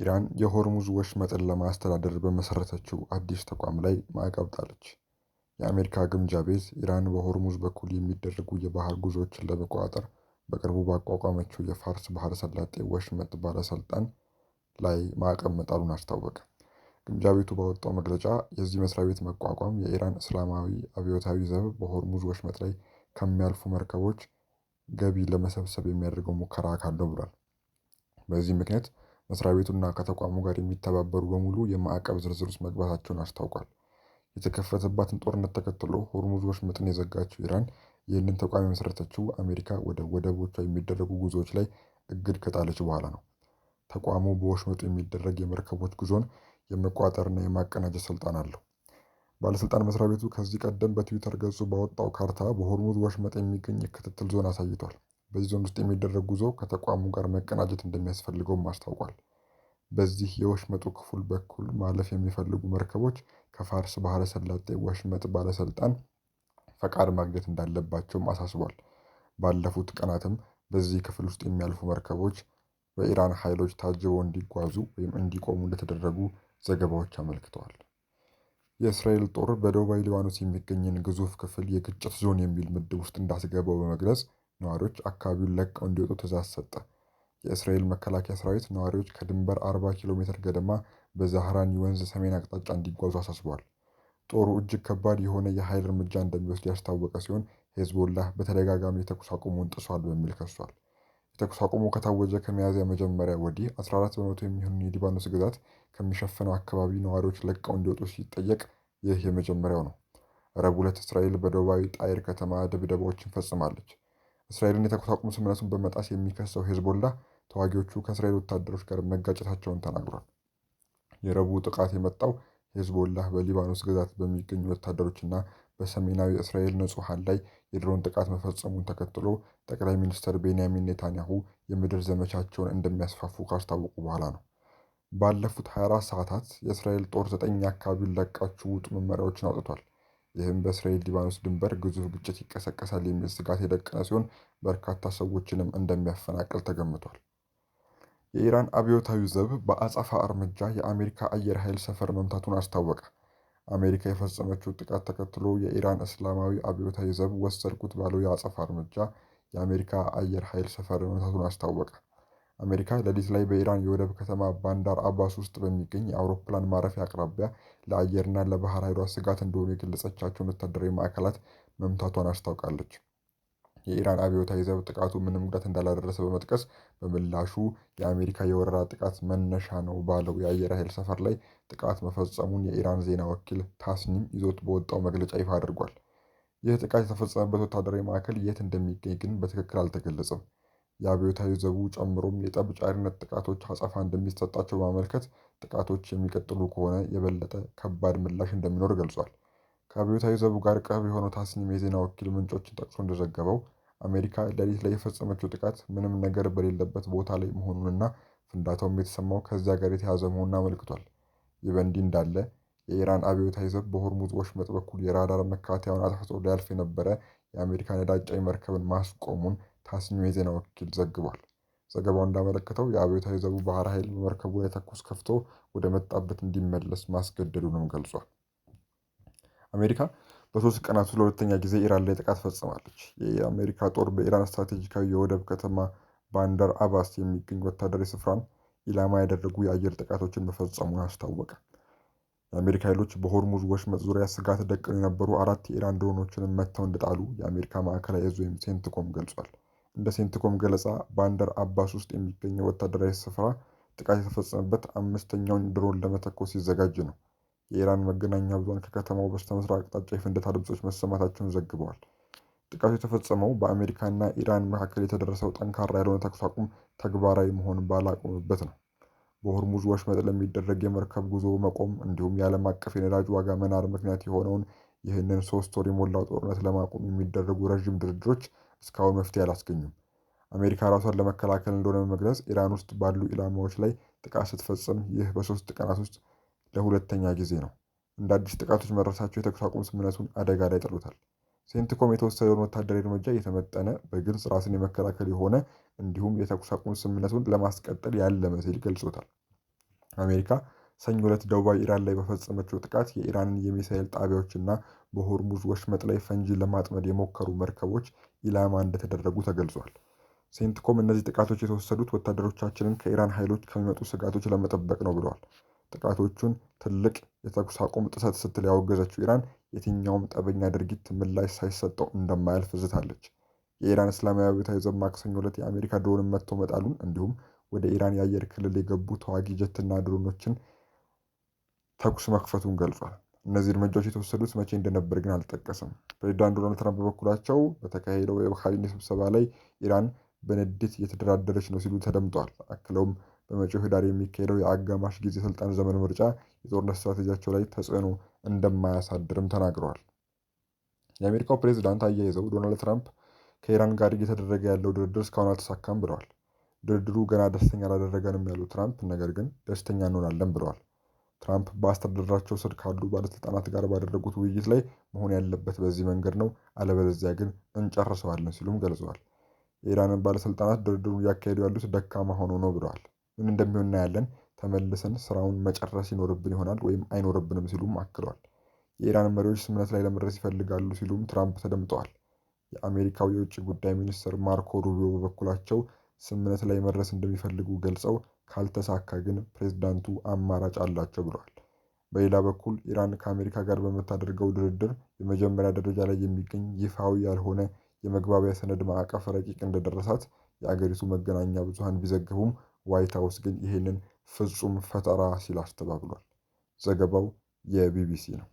ኢራን የሆርሙዝ ወሽመጥን ለማስተዳደር በመሰረተችው አዲስ ተቋም ላይ ማዕቀብ ጣለች። የአሜሪካ ግምጃ ቤት ኢራን በሆርሙዝ በኩል የሚደረጉ የባህር ጉዞዎችን ለመቆጣጠር በቅርቡ ባቋቋመችው የፋርስ ባህረ ሰላጤ ወሽመጥ ባለስልጣን ላይ ማዕቀብ መጣሉን አስታወቀ። ግምጃ ቤቱ ባወጣው መግለጫ የዚህ መስሪያ ቤት መቋቋም የኢራን እስላማዊ አብዮታዊ ዘብ በሆርሙዝ ወሽመጥ ላይ ከሚያልፉ መርከቦች ገቢ ለመሰብሰብ የሚያደርገው ሙከራ አካል ነው ብሏል። በዚህ ምክንያት መስሪያ ቤቱና ከተቋሙ ጋር የሚተባበሩ በሙሉ የማዕቀብ ዝርዝር ውስጥ መግባታቸውን አስታውቋል። የተከፈተባትን ጦርነት ተከትሎ ሆርሙዝ ወሽመጥን የዘጋችው ኢራን ይህንን ተቋም የመሰረተችው አሜሪካ ወደ ወደቦቿ የሚደረጉ ጉዞዎች ላይ እግድ ከጣለች በኋላ ነው። ተቋሙ በወሽመጡ የሚደረግ የመርከቦች ጉዞን የመቆጣጠርና የማቀናጀት ስልጣን አለው። ባለስልጣን መስሪያ ቤቱ ከዚህ ቀደም በትዊተር ገጹ ባወጣው ካርታ በሆርሙዝ ወሽመጥ የሚገኝ የክትትል ዞን አሳይቷል። በዚህ ዞን ውስጥ የሚደረግ ጉዞ ከተቋሙ ጋር መቀናጀት እንደሚያስፈልገውም አስታውቋል። በዚህ የወሽመጡ ክፍል በኩል ማለፍ የሚፈልጉ መርከቦች ከፋርስ ባህረ ሰላጤ ወሽመጥ ባለስልጣን ፈቃድ ማግኘት እንዳለባቸውም አሳስቧል። ባለፉት ቀናትም በዚህ ክፍል ውስጥ የሚያልፉ መርከቦች በኢራን ኃይሎች ታጅበው እንዲጓዙ ወይም እንዲቆሙ እንደተደረጉ ዘገባዎች አመልክተዋል። የእስራኤል ጦር በደቡባዊ ሊባኖስ የሚገኝን ግዙፍ ክፍል የግጭት ዞን የሚል ምድብ ውስጥ እንዳስገባው በመግለጽ ነዋሪዎች አካባቢውን ለቀው እንዲወጡ ትዕዛዝ ሰጠ። የእስራኤል መከላከያ ሰራዊት ነዋሪዎች ከድንበር 40 ኪሎ ሜትር ገደማ በዛህራኒ ወንዝ ሰሜን አቅጣጫ እንዲጓዙ አሳስቧል። ጦሩ እጅግ ከባድ የሆነ የኃይል እርምጃ እንደሚወስድ ያስታወቀ ሲሆን ሄዝቦላህ በተደጋጋሚ የተኩስ አቁሙን ጥሷል በሚል ከሷል። የተኩስ አቁሙ ከታወጀ ከሚያዝያ መጀመሪያ ወዲህ 14 በመቶ የሚሆኑ የሊባኖስ ግዛት ከሚሸፍነው አካባቢ ነዋሪዎች ለቀው እንዲወጡ ሲጠየቅ ይህ የመጀመሪያው ነው። ረቡዕ ዕለት እስራኤል በደቡባዊ ጣይር ከተማ ድብደባዎችን ፈጽማለች። እስራኤልን የተኩስ አቁም ስምምነቱን በመጣስ የሚከሰው ሄዝቦላህ ተዋጊዎቹ ከእስራኤል ወታደሮች ጋር መጋጨታቸውን ተናግሯል። የረቡዕ ጥቃት የመጣው ሄዝቦላህ በሊባኖስ ግዛት በሚገኙ ወታደሮችና በሰሜናዊ እስራኤል ንጹሐን ላይ የድሮን ጥቃት መፈጸሙን ተከትሎ ጠቅላይ ሚኒስትር ቤንያሚን ኔታንያሁ የምድር ዘመቻቸውን እንደሚያስፋፉ ካስታወቁ በኋላ ነው። ባለፉት 24 ሰዓታት የእስራኤል ጦር 9 አካባቢውን ለቃችሁ ውጡ መመሪያዎችን አውጥቷል። ይህም በእስራኤል ሊባኖስ ድንበር ግዙፍ ግጭት ይቀሰቀሳል የሚል ስጋት የደቀነ ሲሆን በርካታ ሰዎችንም እንደሚያፈናቅል ተገምቷል። የኢራን አብዮታዊ ዘብ በአጸፋ እርምጃ የአሜሪካ አየር ኃይል ሰፈር መምታቱን አስታወቀ። አሜሪካ የፈጸመችው ጥቃት ተከትሎ የኢራን እስላማዊ አብዮታዊ ዘብ ወሰድኩት ባለው የአጸፋ እርምጃ የአሜሪካ አየር ኃይል ሰፈር መምታቱን አስታወቀ። አሜሪካ ሌሊት ላይ በኢራን የወደብ ከተማ ባንዳር አባስ ውስጥ በሚገኝ የአውሮፕላን ማረፊያ አቅራቢያ ለአየርና ለባህር ኃይሏ ስጋት እንደሆኑ የገለጸቻቸውን ወታደራዊ ማዕከላት መምታቷን አስታውቃለች። የኢራን አብዮታዊ ዘብ ጥቃቱ ምንም ጉዳት እንዳላደረሰ በመጥቀስ በምላሹ የአሜሪካ የወረራ ጥቃት መነሻ ነው ባለው የአየር ኃይል ሰፈር ላይ ጥቃት መፈጸሙን የኢራን ዜና ወኪል ታስኒም ይዞት በወጣው መግለጫ ይፋ አድርጓል። ይህ ጥቃት የተፈጸመበት ወታደራዊ ማዕከል የት እንደሚገኝ ግን በትክክል አልተገለጸም። የአብዮታዊ ዘቡ ጨምሮም የጠብ ጫሪነት ጥቃቶች አጸፋ እንደሚሰጣቸው በማመልከት ጥቃቶች የሚቀጥሉ ከሆነ የበለጠ ከባድ ምላሽ እንደሚኖር ገልጿል። ከአብዮታዊ ዘቡ ጋር ቅርብ የሆነው ታስኒም የዜና ወኪል ምንጮችን ጠቅሶ እንደዘገበው አሜሪካ ሌሊት ላይ የፈጸመችው ጥቃት ምንም ነገር በሌለበት ቦታ ላይ መሆኑንና ፍንዳታውም የተሰማው ከዚያ ጋር የተያዘ መሆኑን አመልክቷል። ይህ በእንዲህ እንዳለ የኢራን አብዮታዊ ዘብ በሆርሙዝ ወሽመጥ በኩል የራዳር መከታተያውን አጥፍቶ ሊያልፍ የነበረ የአሜሪካ ነዳጅ ጫኝ መርከብን ማስቆሙን ታስኒም የዜና ወኪል ዘግቧል። ዘገባው እንዳመለከተው የአብዮታዊ ዘቡ ባህር ኃይል በመርከቡ ላይ ተኩስ ከፍቶ ወደ መጣበት እንዲመለስ ማስገደዱንም ገልጿል። አሜሪካ በ3 ቀናት ውስጥ ለሁለተኛ ጊዜ ኢራን ላይ ጥቃት ፈጽማለች። የአሜሪካ ጦር በኢራን ስትራቴጂካዊ የወደብ ከተማ ባንዳር አባስ የሚገኝ ወታደራዊ ስፍራን ኢላማ ያደረጉ የአየር ጥቃቶችን መፈጸሙን አስታወቀ። የአሜሪካ ኃይሎች በሆርሙዝ ወሽመጥ ዙሪያ ስጋት ደቅነው የነበሩ 4 የኢራን ድሮኖችን መትተው እንደጣሉ የአሜሪካ ማዕከላዊ ዕዝ ወይም ሴንትኮም ገልጿል። እንደ ሴንትኮም ገለጻ ባንዳር አባስ ውስጥ የሚገኘው ወታደራዊ ስፍራ ጥቃት የተፈጸመበት 5ኛውን ድሮን ለመተኮስ ሲዘጋጅ ነው። የኢራን መገናኛ ብዙሃን ከከተማው በስተምስራቅ አቅጣጫ የፍንዳታ ድምጾች መሰማታቸውን ዘግበዋል። ጥቃቱ የተፈጸመው በአሜሪካና ኢራን መካከል የተደረሰው ጠንካራ ያልሆነ ተኩስ አቁም ተግባራዊ መሆን ባላቆመበት ነው። በሆርሙዝ ወሽመጥ ለሚደረግ የመርከብ ጉዞ መቆም እንዲሁም የዓለም አቀፍ የነዳጅ ዋጋ መናር ምክንያት የሆነውን ይህንን 3 ወር የሞላው ጦርነት ለማቆም የሚደረጉ ረዥም ድርድሮች እስካሁን መፍትሄ አላስገኙም። አሜሪካ ራሷን ለመከላከል እንደሆነ በመግለጽ ኢራን ውስጥ ባሉ ኢላማዎች ላይ ጥቃት ስትፈጽም ይህ በ3 ቀናት ውስጥ ለሁለተኛ ጊዜ ነው። እንደ አዲስ ጥቃቶች መድረሳቸው የተኩስ አቁም ስምምነቱን አደጋ ላይ ጥሎታል። ሴንትኮም የተወሰደውን ወታደራዊ እርምጃ የተመጠነ በግልጽ ራስን የመከላከል የሆነ እንዲሁም የተኩስ አቁም ስምምነቱን ለማስቀጠል ያለመ ሲል ገልጾታል። አሜሪካ ሰኞ ዕለት ደቡባዊ ኢራን ላይ በፈጸመችው ጥቃት የኢራንን የሚሳኤል ጣቢያዎችና በሆርሙዝ ወሽመጥ ላይ ፈንጂ ለማጥመድ የሞከሩ መርከቦች ኢላማ እንደተደረጉ ተገልጿል። ሴንትኮም እነዚህ ጥቃቶች የተወሰዱት ወታደሮቻችንን ከኢራን ኃይሎች ከሚመጡ ስጋቶች ለመጠበቅ ነው ብለዋል። ጥቃቶቹን ትልቅ የተኩስ አቁም ጥሰት ስትል ያወገዘችው ኢራን የትኛውም ጠበኛ ድርጊት ምላሽ ሳይሰጠው እንደማያልፍ ዝታለች። የኢራን እስላማዊ አብዮታዊ ዘብ ማክሰኞ ዕለት የአሜሪካ ድሮንን መትቶ መጣሉን እንዲሁም ወደ ኢራን የአየር ክልል የገቡ ተዋጊ ጀትና ድሮኖችን ተኩስ መክፈቱን ገልጿል። እነዚህ እርምጃዎች የተወሰዱት መቼ እንደነበር ግን አልጠቀሰም። ፕሬዚዳንት ዶናልድ ትራምፕ በበኩላቸው በተካሄደው የካቢኔ ስብሰባ ላይ ኢራን በንዴት እየተደራደረች ነው ሲሉ ተደምጠዋል። አክለውም በመጪው ህዳር የሚካሄደው የአጋማሽ ጊዜ ስልጣን ዘመን ምርጫ የጦርነት ስትራቴጂያቸው ላይ ተጽዕኖ እንደማያሳድርም ተናግረዋል። የአሜሪካው ፕሬዚዳንት አያይዘው ዶናልድ ትራምፕ ከኢራን ጋር እየተደረገ ያለው ድርድር እስካሁን አልተሳካም ብለዋል። ድርድሩ ገና ደስተኛ አላደረገንም ያሉት ትራምፕ ነገር ግን ደስተኛ እንሆናለን ብለዋል። ትራምፕ በአስተዳደራቸው ስር ካሉ ባለስልጣናት ጋር ባደረጉት ውይይት ላይ መሆን ያለበት በዚህ መንገድ ነው፣ አለበለዚያ ግን እንጨርሰዋለን ሲሉም ገልጸዋል። የኢራንን ባለስልጣናት ድርድሩን እያካሄዱ ያሉት ደካማ ሆኖ ነው ብለዋል። ምን እንደሚሆን እናያለን፣ ተመልሰን ስራውን መጨረስ ይኖርብን ይሆናል ወይም አይኖርብንም ሲሉም አክለዋል። የኢራን መሪዎች ስምምነት ላይ ለመድረስ ይፈልጋሉ ሲሉም ትራምፕ ተደምጠዋል። የአሜሪካው የውጭ ጉዳይ ሚኒስትር ማርኮ ሩቢዮ በበኩላቸው ስምምነት ላይ መድረስ እንደሚፈልጉ ገልጸው ካልተሳካ ግን ፕሬዝዳንቱ አማራጭ አላቸው ብለዋል። በሌላ በኩል ኢራን ከአሜሪካ ጋር በምታደርገው ድርድር የመጀመሪያ ደረጃ ላይ የሚገኝ ይፋዊ ያልሆነ የመግባቢያ ሰነድ ማዕቀፍ ረቂቅ እንደደረሳት የአገሪቱ መገናኛ ብዙሃን ቢዘግቡም ዋይት ሀውስ ግን ይህንን ፍጹም ፈጠራ ሲል አስተባብሏል። ዘገባው የቢቢሲ ነው።